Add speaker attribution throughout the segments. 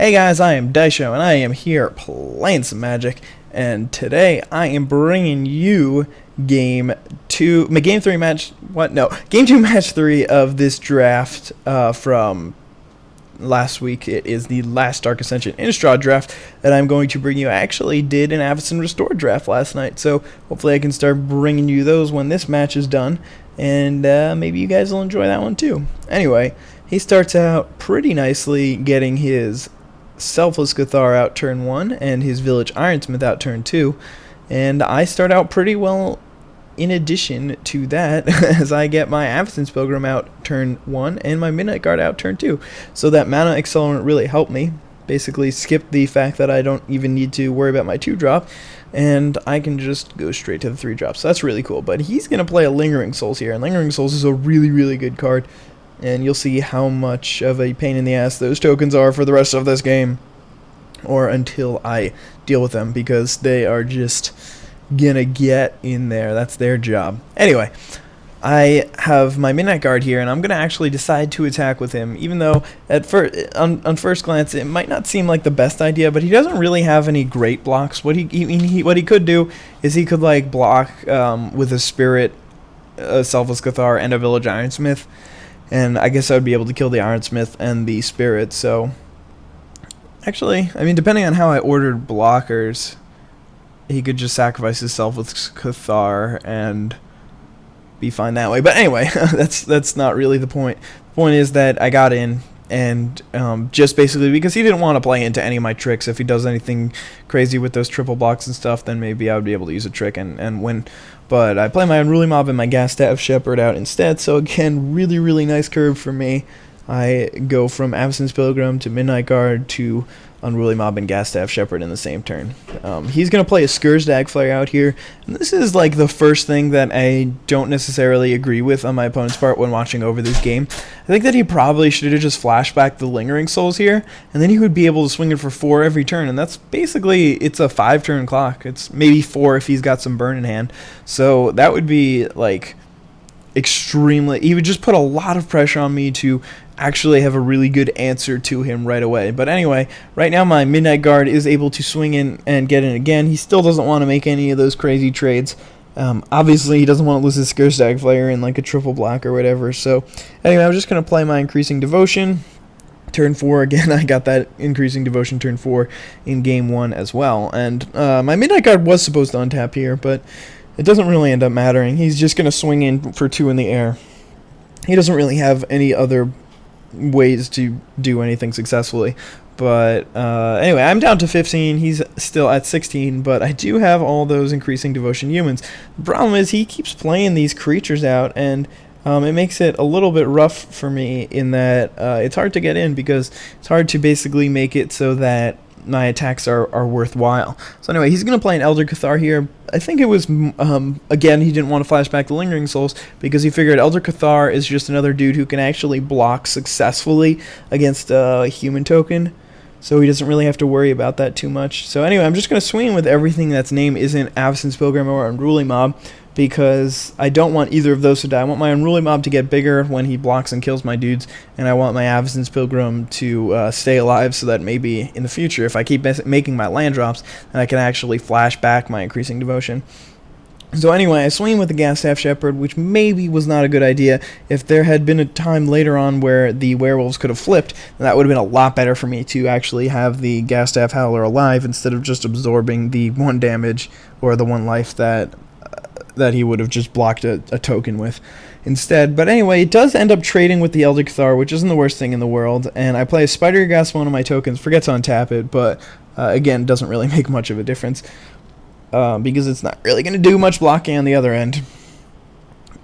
Speaker 1: Hey guys, I am DKA and I am here playing some Magic, and today I am bringing you game 2 match 3 of this draft from last week. It is the last Dark Ascension Innistrad draft that I'm going to bring you. I actually did an Avacyn Restored draft last night, so hopefully I can start bringing you those when this match is done, and maybe you guys will enjoy that one too. Anyway, he starts out pretty nicely getting his Selfless Cathar out turn 1 and his Village Ironsmith out turn 2, and I start out pretty well in addition to that as I get my Avacyn's Pilgrim out turn 1 and my Midnight Guard out turn 2. So that mana accelerant really helped me. Basically skip the fact that I don't even need to worry about my 2-drop, and I can just go straight to the 3-drop. So that's really cool. But he's going to play a Lingering Souls here, and Lingering Souls is a really good card. And you'll see how much of a pain in the ass those tokens are for the rest of this game, or until I deal with them, because they are just gonna get in there. That's their job. Anyway, I have my Midnight Guard here, and I'm gonna actually decide to attack with him, even though on first glance it might not seem like the best idea, but he doesn't really have any great blocks. What he could do is he could like block with a Spirit, a Selfless Cathar, and a Village Ironsmith. And I guess I would be able to kill the Ironsmith and the Spirit, so... Actually, I mean, depending on how I ordered blockers, he could just sacrifice his Selfless Cathar and be fine that way. But anyway, that's not really the point. The point is that I got in, and just basically because he didn't want to play into any of my tricks. If he does anything crazy with those triple blocks and stuff, then maybe I would be able to use a trick and win. But I play my Unruly Mob and my Gastaff Shepherd out instead, so again, really nice curve for me. I go from Avacyn's Pilgrim to Midnight Guard to Unruly Mob and Gastaff Shepherd in the same turn. He's going to play a Scourge Dagflare out here, and this is like the first thing that I don't necessarily agree with on my opponent's part when watching over this game. I think that he probably should have just flashbacked the Lingering Souls here, and then he would be able to swing it for 4 every turn, and that's basically, it's a 5-turn clock. It's maybe 4 if he's got some burn in hand, so that would be like extremely, he would just put a lot of pressure on me to actually have a really good answer to him right away. But anyway, right now my Midnight Guard is able to swing in and get in again. He still doesn't want to make any of those crazy trades. Obviously he doesn't want to lose his Scourge Dagflare in like a triple block or whatever. So anyway, I'm just going to play my Increasing Devotion. Turn 4, again, I got that Increasing Devotion turn 4 in game 1 as well. And my Midnight Guard was supposed to untap here, but it doesn't really end up mattering. He's just going to swing in for 2 in the air. He doesn't really have any other ways to do anything successfully. But anyway, I'm down to 15. He's still at 16, but I do have all those Increasing Devotion humans. The problem is he keeps playing these creatures out, and it makes it a little bit rough for me in that it's hard to get in, because it's hard to basically make it so that my attacks are worthwhile. So anyway, he's going to play an Elder Cathar here. I think it was, again, he didn't want to flash back the Lingering Souls because he figured Elder Cathar is just another dude who can actually block successfully against a human token. So he doesn't really have to worry about that too much. So anyway, I'm just going to swing with everything that's name isn't Avacyn's Pilgrim or Unruly Mob, because I don't want either of those to die. I want my Unruly Mob to get bigger when he blocks and kills my dudes, and I want my Avacyn's Pilgrim to stay alive, so that maybe in the future, if I keep making my land drops, then I can actually flash back my Increasing Devotion. So anyway, I swing with the Gastaff Shepherd, which maybe was not a good idea. If there had been a time later on where the werewolves could have flipped, then that would have been a lot better for me to actually have the Gastaff Howler alive instead of just absorbing the 1 damage or the 1 life that he would have just blocked a token with instead. But anyway, it does end up trading with the Elder Cathar, which isn't the worst thing in the world, and I play a Spider Gas one of my tokens, forget to untap it, but again, doesn't really make much of a difference. Because it's not really going to do much blocking on the other end.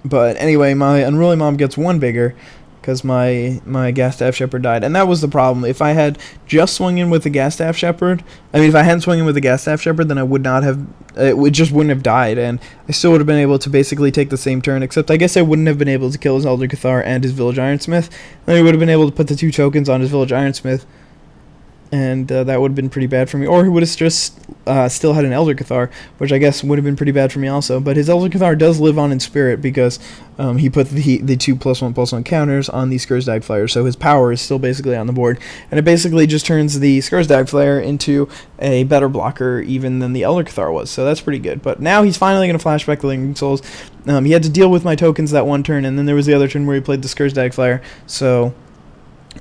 Speaker 1: But anyway, my Unruly Mob gets 1 bigger because my Gastaff Shepherd died. And that was the problem. If I had just swung in with the Gastaff Shepherd, if I hadn't swung in with the Gastaff Shepherd, then I would not have, it just wouldn't have died. And I still would have been able to basically take the same turn, except I guess I wouldn't have been able to kill his Elder Cathar and his Village Ironsmith. And I would have been able to put the 2 tokens on his Village Ironsmith. and that would have been pretty bad for me. Or he would have just still had an Elder Cathar, which I guess would have been pretty bad for me also. But his Elder Cathar does live on in spirit because he put the 2 +1/+1 counters on the Scursdag Flyer, so his power is still basically on the board. And it basically just turns the Scursdag Flyer into a better blocker even than the Elder Cathar was, so that's pretty good. But now he's finally going to flashback the Lingering Souls. He had to deal with my tokens that one turn, and then there was the other turn where he played the Scursdag Flyer, so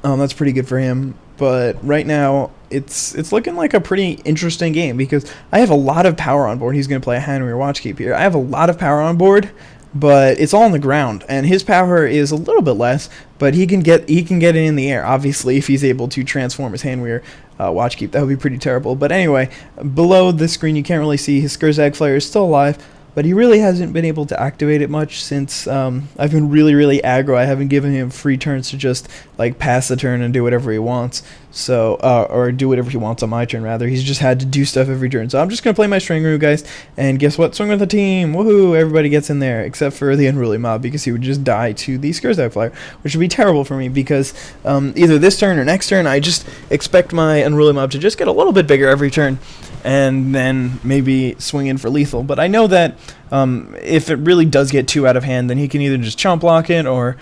Speaker 1: that's pretty good for him. But right now, it's looking like a pretty interesting game because I have a lot of power on board. He's going to play a Henry or Watchkeep here. I have a lot of power on board, but it's all on the ground, and his power is a little bit less, but he can get it in the air, obviously, if he's able to transform his Hanweir Watchkeep. That would be pretty terrible. But anyway, below the screen you can't really see his Scursdag Flyer is still alive, but he really hasn't been able to activate it much since I've been really aggro. I haven't given him free turns to just like pass the turn and do whatever he wants. So or do whatever he wants on my turn rather. He's just had to do stuff every turn. So I'm just gonna play my Strangru, guys, and guess what? Swing with the team. Woohoo! Everybody gets in there except for the Unruly Mob because he would just die to the Scursdag Flyer, which would be terrible for me because either this turn or next turn I just expect my Unruly Mob to just get a little bit bigger every turn, and then maybe swing in for lethal. But I know that if it really does get too out of hand, then he can either just chomp block it or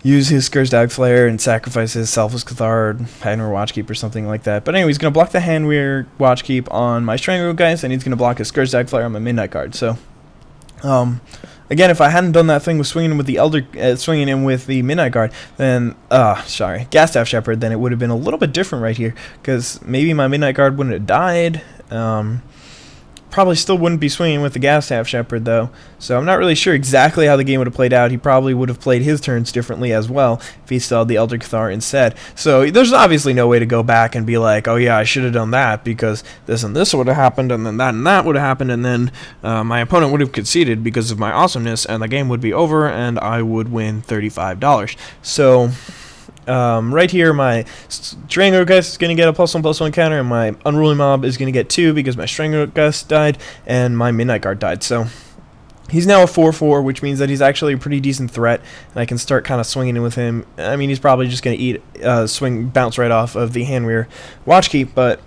Speaker 1: use his Scursdag Flare and sacrifice his Selfless Cathar, Hanweir Watchkeep, or something like that. But anyway, he's going to block the Hanweir Watchkeep on my Strangru, guys, and he's going to block his Scursdag Flare on my Midnight Guard. So, again, if I hadn't done that thing with swinging in with the Midnight Guard, then, Gastaff Shepherd, then it would have been a little bit different right here, because maybe my Midnight Guard wouldn't have died. Probably still wouldn't be swinging with the Gastaff Shepherd, though, so I'm not really sure exactly how the game would have played out. He probably would have played his turns differently as well if he still had the Elder Cathar instead. So there's obviously no way to go back and be like, oh yeah, I should have done that because this and this would have happened, and then that and that would have happened, and then my opponent would have conceded because of my awesomeness, and the game would be over, and I would win $35. So right here, my Strangru Gust is going to get a +1/+1 counter, and my Unruly Mob is going to get 2 because my Strangru Gust died and my Midnight Guard died. So he's now a 4/4, which means that he's actually a pretty decent threat, and I can start kind of swinging in with him. I mean, he's probably just going to eat, bounce right off of the Hanweir Watchkeep, but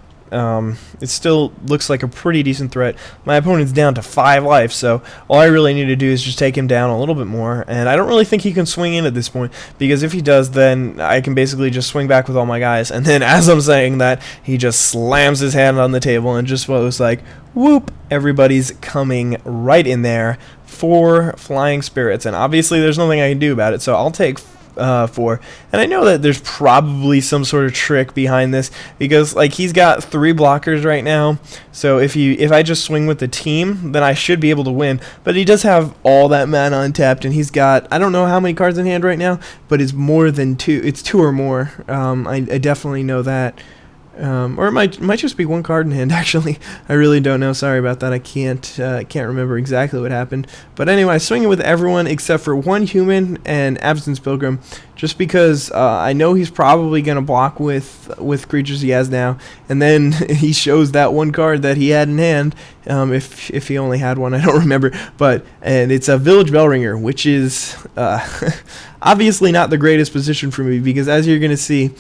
Speaker 1: it still looks like a pretty decent threat. My opponent's down to 5 life, so all I really need to do is just take him down a little bit more, and I don't really think he can swing in at this point, because if he does, then I can basically just swing back with all my guys, and then as I'm saying that, he just slams his hand on the table, and just was like, whoop, everybody's coming right in there for Flying Spirits, and obviously there's nothing I can do about it, so I'll take 4. And I know that there's probably some sort of trick behind this because like he's got 3 blockers right now, so if I just swing with the team, then I should be able to win. But he does have all that mana untapped, and he's got, I don't know how many cards in hand right now, but it's more than 2. It's 2 or more. I definitely know that. Or it might just be 1 card in hand, actually. I really don't know. Sorry about that. I can't remember exactly what happened. But anyway, swinging with everyone except for 1 human and Absence Pilgrim, just because I know he's probably going to block with creatures he has now, and then he shows that 1 card that he had in hand, if he only had one, I don't remember, and it's a Village Bellringer, which is obviously not the greatest position for me, because as you're going to see,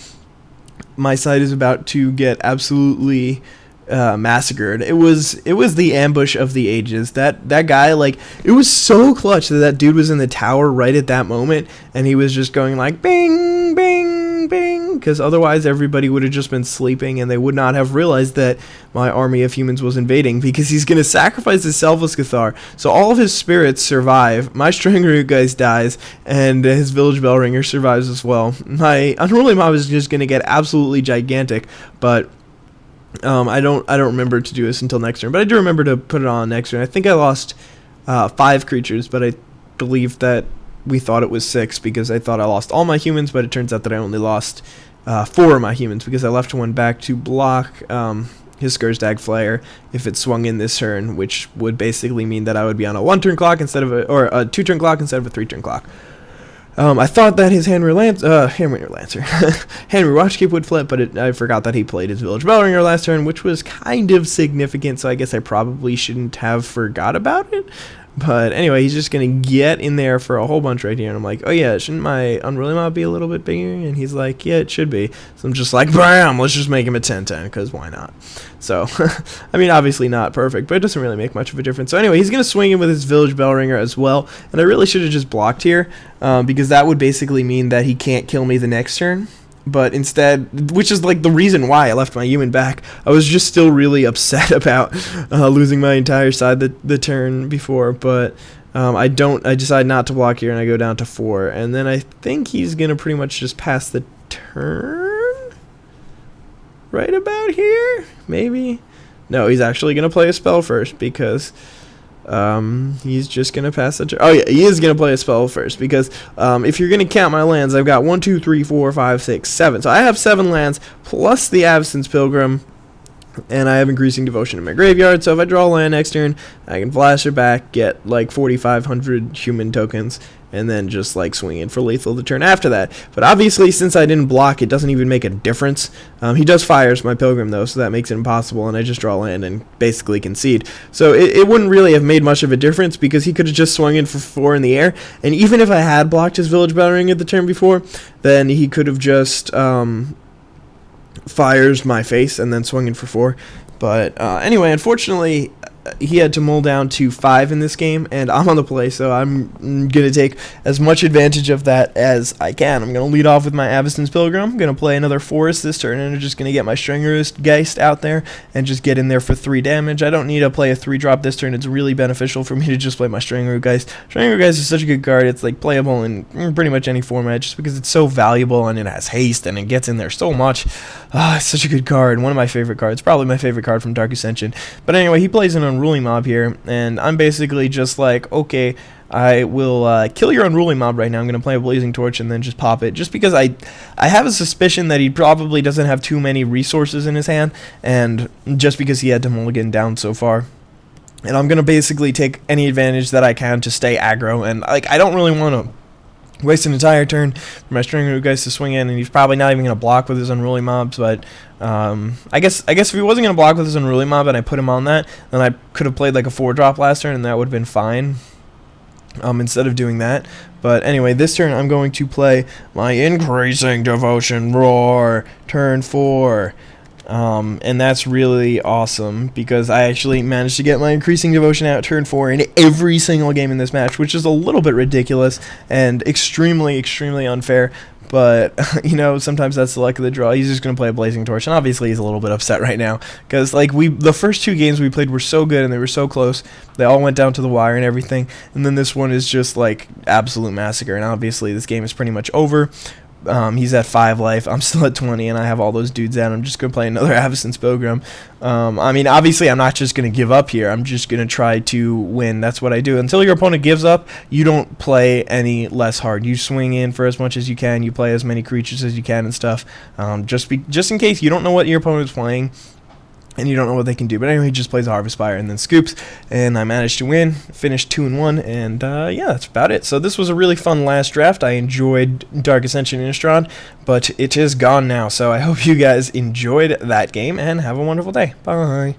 Speaker 1: my side is about to get absolutely massacred. It was the ambush of the ages. That guy, like, it was so clutch that dude was in the tower right at that moment, and he was just going like bing, bing, bing, because otherwise everybody would have just been sleeping, and they would not have realized that my army of humans was invading, because he's going to sacrifice his Selfless Cathar, so all of his spirits survive, my Strangru guys dies, and his Village Bellringer survives as well. My Unruly Mob is just going to get absolutely gigantic, but I don't remember to do this until next turn, but I do remember to put it on next turn. I think I lost 5 creatures, but I believe that we thought it was 6 because I thought I lost all my humans, but it turns out that I only lost 4 of my humans because I left 1 back to block his Scursdag Flare if it swung in this turn, which would basically mean that I would be on a 1-turn clock instead of a 2-turn clock instead of a 3-turn clock. I thought that his Hanweir Lancer, Hanweir Watchkeep would flip, but I forgot that he played his Village Bellringer last turn, which was kind of significant, so I guess I probably shouldn't have forgot about it. But anyway, he's just going to get in there for a whole bunch right here. And I'm like, oh yeah, shouldn't my unruly mob be a little bit bigger? And he's like, yeah, it should be. So I'm just like, bam, let's just make him a 10-10, because why not? So, I mean, obviously not perfect, but it doesn't really make much of a difference. So anyway, he's going to swing in with his Village Bell Ringer as well. And I really should have just blocked here, because that would basically mean that he can't kill me the next turn. But instead, which is like the reason why I left my human back, I was just still really upset about losing my entire side the turn before. But I decide not to block here, and I go down to 4. And then I think he's going to pretty much just pass the turn right about here, maybe. No, he's actually going to play a spell first, because he's just gonna pass the turn. Oh yeah, he is gonna play a spell first, because if you're gonna count my lands, I've got 1, 2, 3, 4, 5, 6, 7. So I have 7 lands plus the Avacyn's Pilgrim, and I have Increasing Devotion in my graveyard. So if I draw a land next turn, I can flash it back, get like 4,500 human tokens, and then just like swing in for lethal the turn after that. But obviously, since I didn't block, it doesn't even make a difference. He does fires my Pilgrim though, so that makes it impossible, and I just draw land and basically concede. So it wouldn't really have made much of a difference, because he could have just swung in for 4 in the air, and even if I had blocked his Village Bell Ring at the turn before, then he could have just fires my face and then swung in for 4. But anyway, unfortunately, he had to mull down to 5 in this game, and I'm on the play, so I'm going to take as much advantage of that as I can. I'm going to lead off with my Avacyn's Pilgrim. I'm going to play another Forest this turn, and I'm just going to get my Stringergeist out there and just get in there for 3 damage. I don't need to play a 3-drop this turn. It's really beneficial for me to just play my Stringergeist. Stringergeist is such a good card. It's like playable in pretty much any format, just because it's so valuable, and it has haste, and it gets in there so much. It's such a good card. One of my favorite cards. Probably my favorite card from Dark Ascension. But anyway, he plays an Unruly Mob here, and I'm basically just like, okay, I will kill your Unruly Mob right now. I'm going to play a Blazing Torch and then just pop it, just because I have a suspicion that he probably doesn't have too many resources in his hand, and just because he had to mulligan down so far. And I'm going to basically take any advantage that I can to stay aggro, and like I don't really want to waste an entire turn for my Stringergeist to swing in, and he's probably not even going to block with his Unruly Mobs, but I guess if he wasn't going to block with his Unruly Mob and I put him on that, then I could have played like a 4-drop last turn, and that would have been fine, instead of doing that. But anyway, this turn I'm going to play my Increasing Devotion Roar, turn 4. And that's really awesome, because I actually managed to get my Increasing Devotion out turn 4 in every single game in this match, which is a little bit ridiculous and extremely, extremely unfair. But, you know, sometimes that's the luck of the draw. He's just going to play a Blazing Torch, and obviously he's a little bit upset right now, because, like, the first 2 games we played were so good, and they were so close. They all went down to the wire and everything, and then this one is just, like, absolute massacre, and obviously this game is pretty much over. He's at 5 life, I'm still at 20, and I have all those dudes out. I'm just going to play another Avacyn's Pilgrim. I mean, obviously, I'm not just going to give up here. I'm just going to try to win. That's what I do. Until your opponent gives up, you don't play any less hard. You swing in for as much as you can. You play as many creatures as you can and stuff, just in case you don't know what your opponent's playing, and you don't know what they can do. But anyway, he just plays a Harvest Fire and then scoops, and I managed to win, finished 2-1, and yeah, that's about it. So this was a really fun last draft. I enjoyed Dark Ascension Innistrad, but it is gone now, so I hope you guys enjoyed that game, and have a wonderful day. Bye.